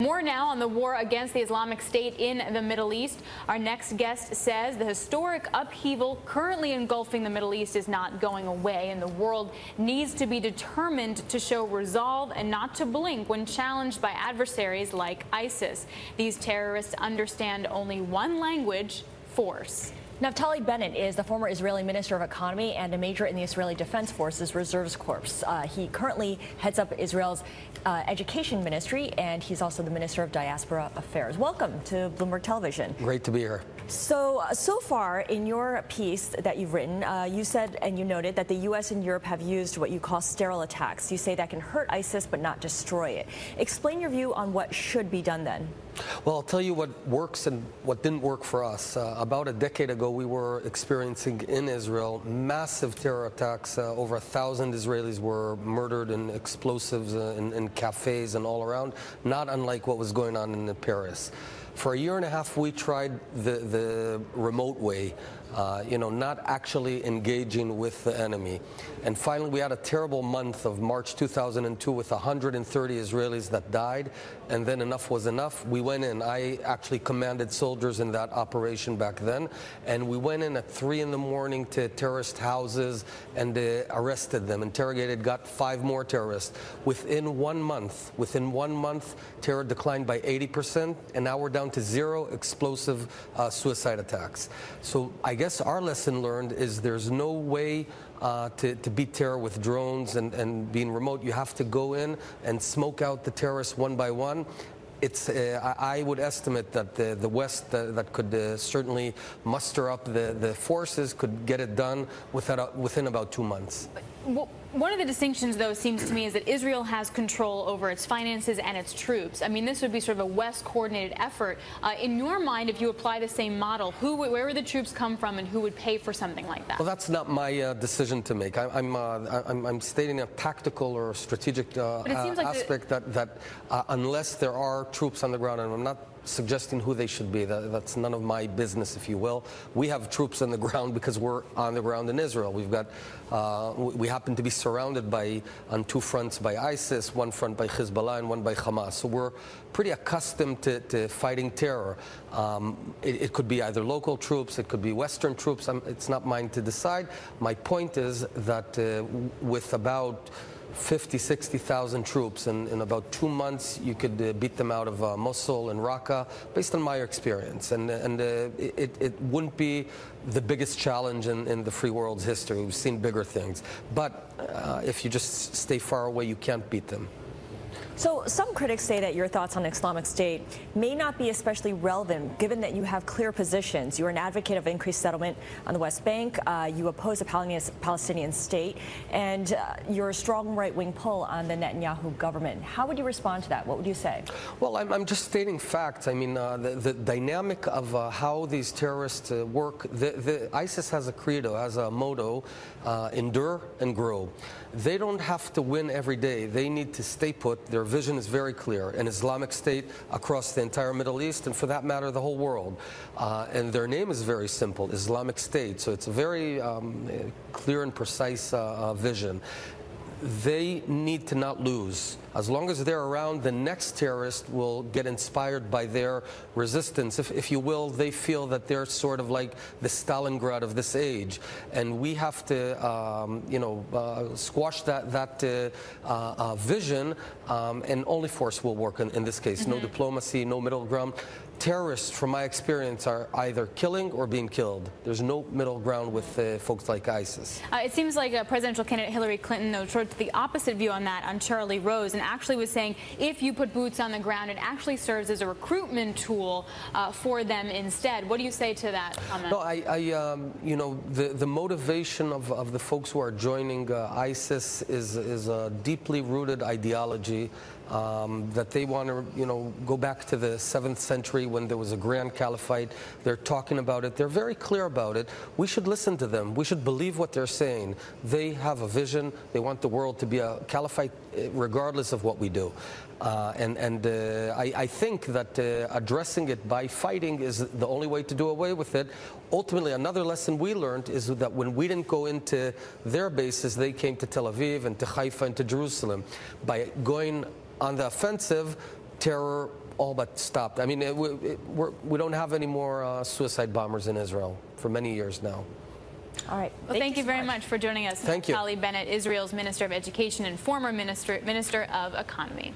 More now on the war against the Islamic State in the Middle East. Our next guest says the historic upheaval currently engulfing the Middle East is not going away, and the world needs to be determined to show resolve and not to blink when challenged by adversaries like ISIS. These terrorists understand only one language: force. Naftali Bennett is the former Israeli Minister of Economy and a major in the Israeli Defense Forces Reserves Corps. He currently heads up Israel's Education Ministry, and he's also the Minister of Diaspora Affairs. Welcome to Bloomberg Television. Great to be here. So far in your piece that you've written, you said and you noted that the U.S. and Europe have used what you call sterile attacks. You say that can hurt ISIS but not destroy it. Explain your view on what should be done then. Well, I'll tell you what works and what didn't work for us. About a decade ago, we were experiencing in Israel massive terror attacks. Over 1,000 Israelis were murdered in explosives in cafes and all around, not unlike what was going on in Paris. For a year and a half, we tried the remote way, not actually engaging with the enemy. And finally, we had a terrible month of March 2002 with 130 Israelis that died, and then enough was enough. We went in. I actually commanded soldiers in that operation back then, and we went in at 3 in the morning to terrorist houses and arrested them, interrogated, got 5 more terrorists. Within 1 month, terror declined by 80%, and now we're down to 0 explosive suicide attacks. So I guess our lesson learned is there's no way to beat terror with drones and being remote. You have to go in and smoke out the terrorists one by one. I would estimate that the West that could certainly muster up the forces could get it done within about 2 months. Well, one of the distinctions, though, seems to me is that Israel has control over its finances and its troops. I mean, this would be sort of a West-coordinated effort. In your mind, if you apply the same model, where would the troops come from and who would pay for something like that? Well, that's not my decision to make. I'm stating a tactical or strategic aspect that unless there are troops on the ground, and I'm not suggesting who they should be. That's none of my business, if you will. We have troops on the ground because we're on the ground in Israel. We've got, we happen to be surrounded on 2 fronts by ISIS, 1 front by Hezbollah and 1 by Hamas. So we're pretty accustomed to fighting terror. It could be either local troops, it could be Western troops. It's not mine to decide. My point is that with about 60,000 troops in about 2 months, you could beat them out of Mosul and Raqqa, based on my experience. And it wouldn't be the biggest challenge in the free world's history. We've seen bigger things. But if you just stay far away, you can't beat them. So some critics say that your thoughts on Islamic State may not be especially relevant, given that you have clear positions. You're an advocate of increased settlement on the West Bank. You oppose a Palestinian state, and you're a strong right-wing pull on the Netanyahu government. How would you respond to that? What would you say? Well, I'm just stating facts. I mean, the dynamic of how these terrorists work. ISIS has a credo, has a motto: endure and grow. They don't have to win every day. They need to stay put. Their vision is very clear: an Islamic State across the entire Middle East, and for that matter, the whole world. And their name is very simple: Islamic State. So it's a very clear and precise vision. They need to not lose. As long as they're around, the next terrorist will get inspired by their resistance. If you will, they feel that they're sort of like the Stalingrad of this age. And we have to, squash that vision, and only force will work in this case. Mm-hmm. No diplomacy, no middle ground. Terrorists, from my experience, are either killing or being killed. There's no middle ground with folks like ISIS. It seems like presidential candidate Hillary Clinton, though, took the opposite view on that on Charlie Rose, and actually was saying if you put boots on the ground, it actually serves as a recruitment tool for them instead. What do you say to that comment? No, the motivation of the folks who are joining ISIS is a deeply rooted ideology. That they want to, go back to the 7th century when there was a grand caliphate. They're talking about it. They're very clear about it. We should listen to them. We should believe what they're saying. They have a vision. They want the world to be a caliphate regardless of what we do. I think that addressing it by fighting is the only way to do away with it. Ultimately, another lesson we learned is that when we didn't go into their bases, they came to Tel Aviv and to Haifa and to Jerusalem. By going on the offensive, terror all but stopped. I mean, we don't have any more suicide bombers in Israel for many years now. All right. Well, thank you very much for joining us. Thank you. Naftali Bennett, Israel's Minister of Education and former Minister of Economy.